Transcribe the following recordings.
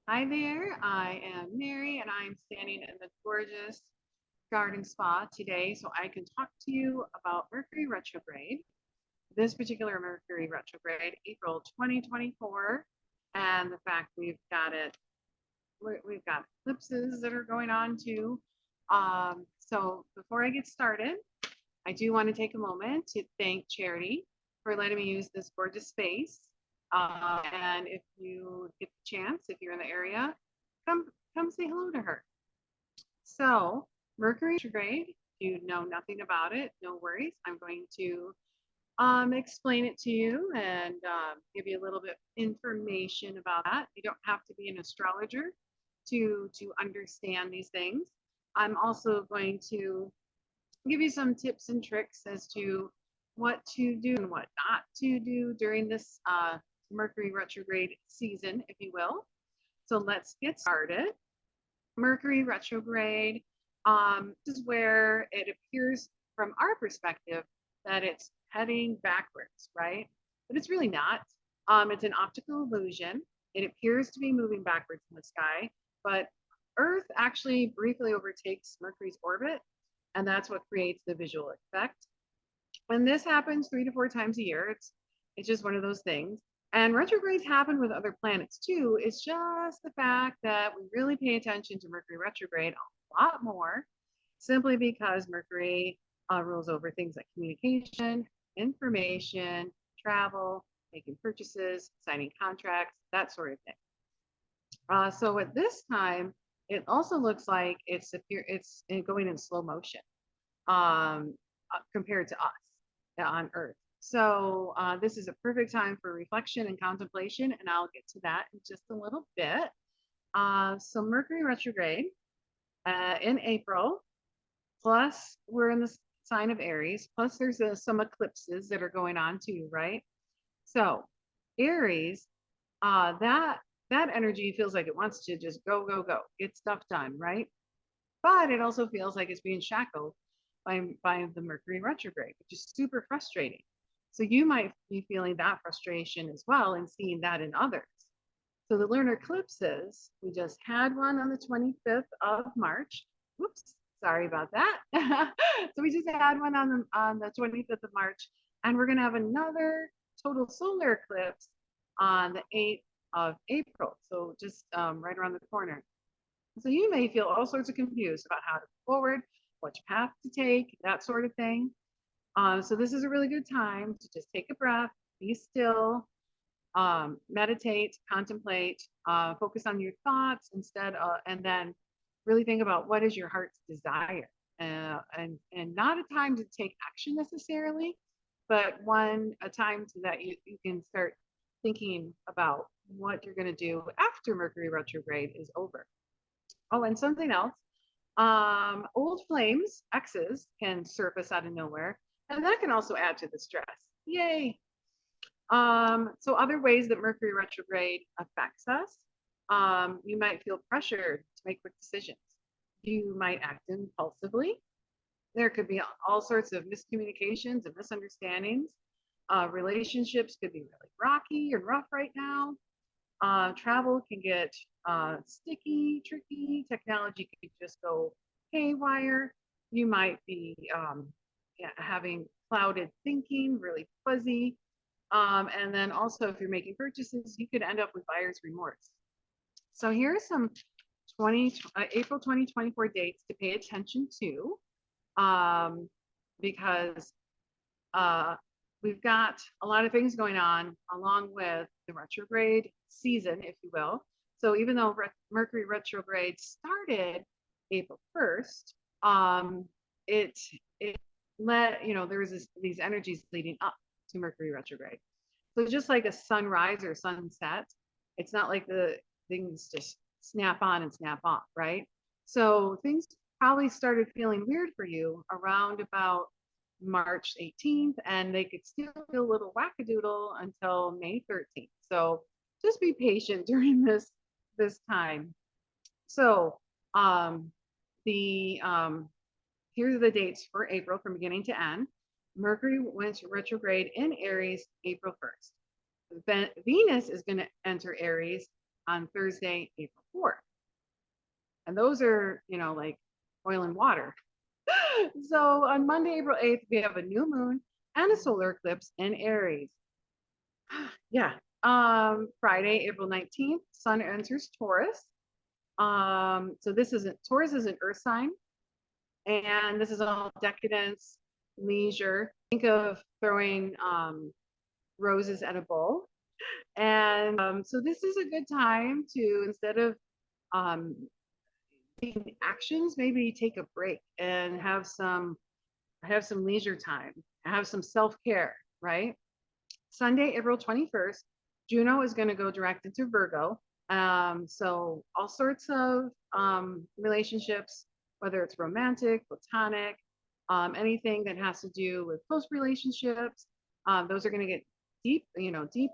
Hi there, I am Mary and I'm standing in the gorgeous garden spa today so I can talk to you about Mercury retrograde. This particular Mercury retrograde, April 2024, and the fact we've got eclipses that are going on too. So before I get started, I do want to take a moment to thank Charity for letting me use this gorgeous space. And if you get the chance, if you're in the area, come come say hello to her. So Mercury retrograde, if you know nothing about it, no worries. I'm going to explain it to you and give you a little bit of information about that. You don't have to be an astrologer to understand these things. I'm also going to give you some tips and tricks as to what to do and what not to do during this Mercury retrograde season, if you will. So let's get started. Mercury retrograde is where it appears from our perspective that it's heading backwards, right? But it's really not. It's an optical illusion. It appears to be moving backwards in the sky, but Earth actually briefly overtakes Mercury's orbit, and that's what creates the visual effect. And this happens 3 to 4 times a year. It's just one of those things. And retrogrades happen with other planets too. It's just the fact that we really pay attention to Mercury retrograde a lot more, simply because Mercury rules over things like communication, information, travel, making purchases, signing contracts, that sort of thing. So at this time, it also looks like it's going in slow motion compared to us on Earth. So this is a perfect time for reflection and contemplation, and I'll get to that in just a little bit. So Mercury retrograde in April, plus we're in the sign of Aries, plus there's some eclipses that are going on too, right? So Aries, that energy feels like it wants to just go, go, go, get stuff done, right? But it also feels like it's being shackled by the Mercury retrograde, which is super frustrating. So you might be feeling that frustration as well and seeing that in others. So the lunar eclipses, we just had one on the 25th of March. Whoops, sorry about that. So we just had one on the 25th of March, and we're going to have another total solar eclipse on the 8th of April. So just right around the corner. So you may feel all sorts of confused about how to move forward, which path to take, that sort of thing. So this is a really good time to just take a breath, be still, meditate, contemplate, focus on your thoughts instead, and then really think about what is your heart's desire. And not a time to take action necessarily, but a time so that you can start thinking about what you're going to do after Mercury retrograde is over. Oh, and something else. Old flames, exes, can surface out of nowhere, and that can also add to the stress. Yay. So other ways that Mercury retrograde affects us, you might feel pressured to make quick decisions. You might act impulsively. There could be all sorts of miscommunications and misunderstandings. Relationships could be really rocky and rough right now. Travel can get sticky, tricky. Technology could just go haywire. You might be having clouded thinking, really fuzzy. And then also, if you're making purchases, you could end up with buyer's remorse. So here are some April 2024 dates to pay attention to, because we've got a lot of things going on along with the retrograde season, if you will. So even though Mercury retrograde started April 1st, it there was these energies leading up to Mercury retrograde. So just like a sunrise or sunset, it's not like the things just snap on and snap off, right? So things probably started feeling weird for you around about March 18th, and they could still feel a little wackadoodle until May 13th. So just be patient during this time. So here's the dates for April from beginning to end. Mercury went retrograde in Aries April 1st. Venus is going to enter Aries on Thursday, April 4th. And those are, like oil and water. So on Monday, April 8th, we have a new moon and a solar eclipse in Aries. Yeah. Friday, April 19th, Sun enters Taurus. So Taurus is an earth sign, and this is all decadence, leisure. Think of throwing roses at a bowl. And so this is a good time to, instead of taking actions, maybe take a break and have some leisure time, have some self-care, right? Sunday, April 21st, Juno is going to go direct into Virgo. So all sorts of relationships, whether it's romantic, platonic, anything that has to do with close relationships, those are going to get deep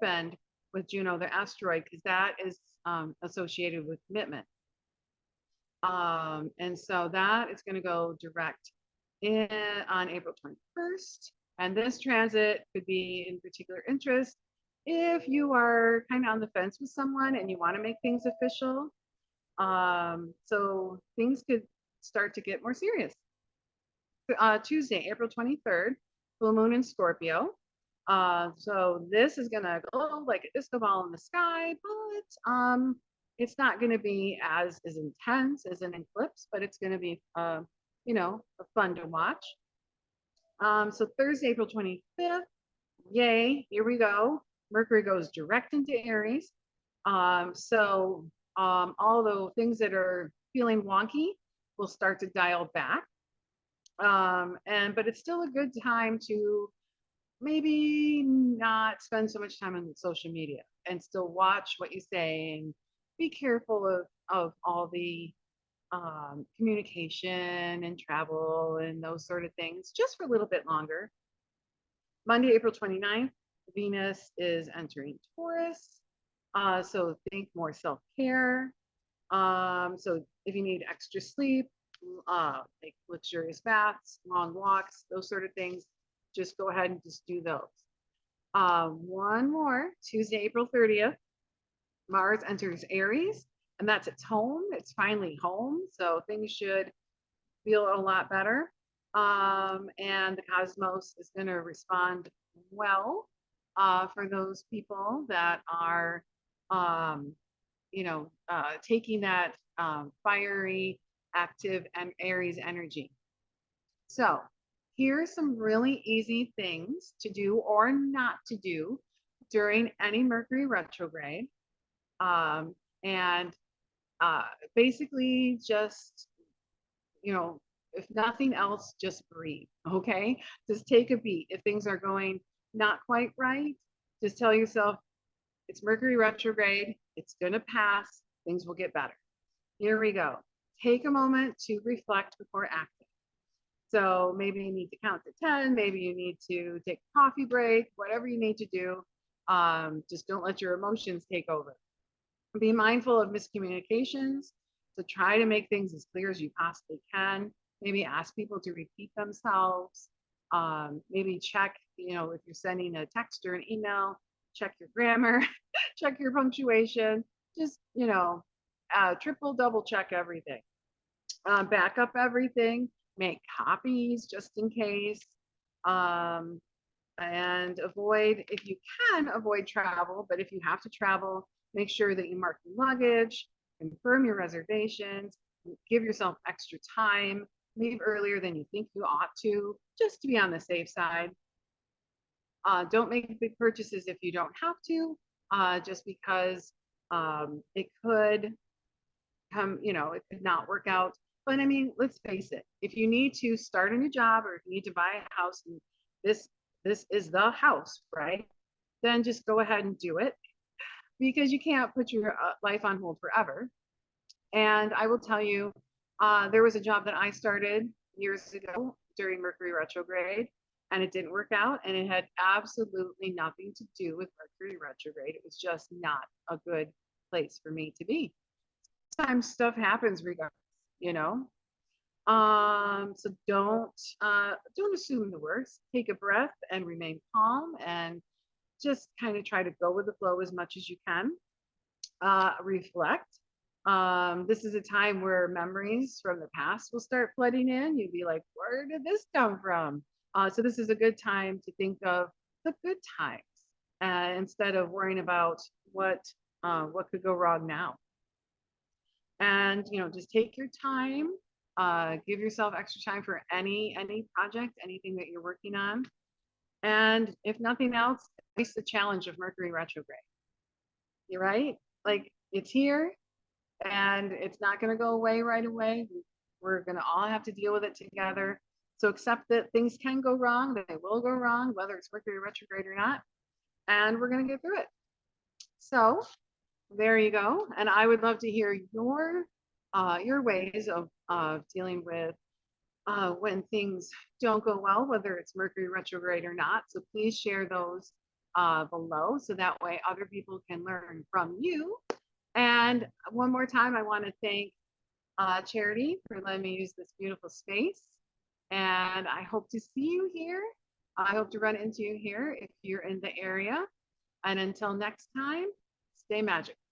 end with Juno, the asteroid, because that is associated with commitment. And so that is going to go direct on April 21st. And this transit could be in particular interest if you are kind of on the fence with someone and you want to make things official. So things could start to get more serious. Tuesday, April 23rd, full moon in Scorpio. So this is going to glow like a disco ball in the sky, but it's not going to be as intense as an eclipse, but it's going to be, fun to watch. So Thursday, April 25th, yay, here we go. Mercury goes direct into Aries. So all the things that are feeling wonky will start to dial back. But it's still a good time to maybe not spend so much time on social media and still watch what you say and be careful of all the communication and travel and those sort of things just for a little bit longer. Monday, April 29th, Venus is entering Taurus. So think more self-care. So if you need extra sleep, like luxurious baths, long walks, those sort of things, just go ahead and just do those. One more, Tuesday, April 30th, Mars enters Aries, and that's its home. It's finally home, so things should feel a lot better. And the cosmos is going to respond well for those people that are, taking that fiery, active, and Aries energy. So here's some really easy things to do or not to do during any Mercury retrograde. Basically just, if nothing else, just breathe, okay? Just take a beat. If things are going not quite right, just tell yourself, it's Mercury retrograde, it's gonna pass, things will get better. Here we go. Take a moment to reflect before acting. So maybe you need to count to 10, maybe you need to take a coffee break, whatever you need to do. Just don't let your emotions take over. Be mindful of miscommunications. So try to make things as clear as you possibly can. Maybe ask people to repeat themselves. Maybe check, if you're sending a text or an email, check your grammar, check your punctuation, just, triple, double check everything. Back up everything, make copies just in case. And avoid, if you can, avoid travel, but if you have to travel, make sure that you mark your luggage, confirm your reservations, give yourself extra time, leave earlier than you think you ought to, just to be on the safe side. Don't make big purchases if you don't have to, just because it could come, it could not work out. But I mean, let's face it, if you need to start a new job or if you need to buy a house, and this is the house, right? Then just go ahead and do it, because you can't put your life on hold forever. And I will tell you, there was a job that I started years ago during Mercury retrograde, and it didn't work out, and it had absolutely nothing to do with Mercury retrograde. It was just not a good place for me to be. Sometimes stuff happens regardless, So don't assume the worst. Take a breath and remain calm, and just kind of try to go with the flow as much as you can. reflect. This is a time where memories from the past will start flooding in. You'd be like, where did this come from? So this is a good time to think of the good times instead of worrying about what could go wrong now. And just take your time. Give yourself extra time for any project, anything that you're working on. And if nothing else, face the challenge of Mercury retrograde. You're right. Like, it's here and it's not going to go away right away. We're going to all have to deal with it together. So accept that things can go wrong, that they will go wrong, whether it's Mercury retrograde or not. And we're going to get through it. So there you go. And I would love to hear your ways of dealing with when things don't go well, whether it's Mercury retrograde or not. So please share those below so that way other people can learn from you. And one more time, I want to thank Charity for letting me use this beautiful space. And I hope to see you here. I hope to run into you here if you're in the area. And until next time, stay magical.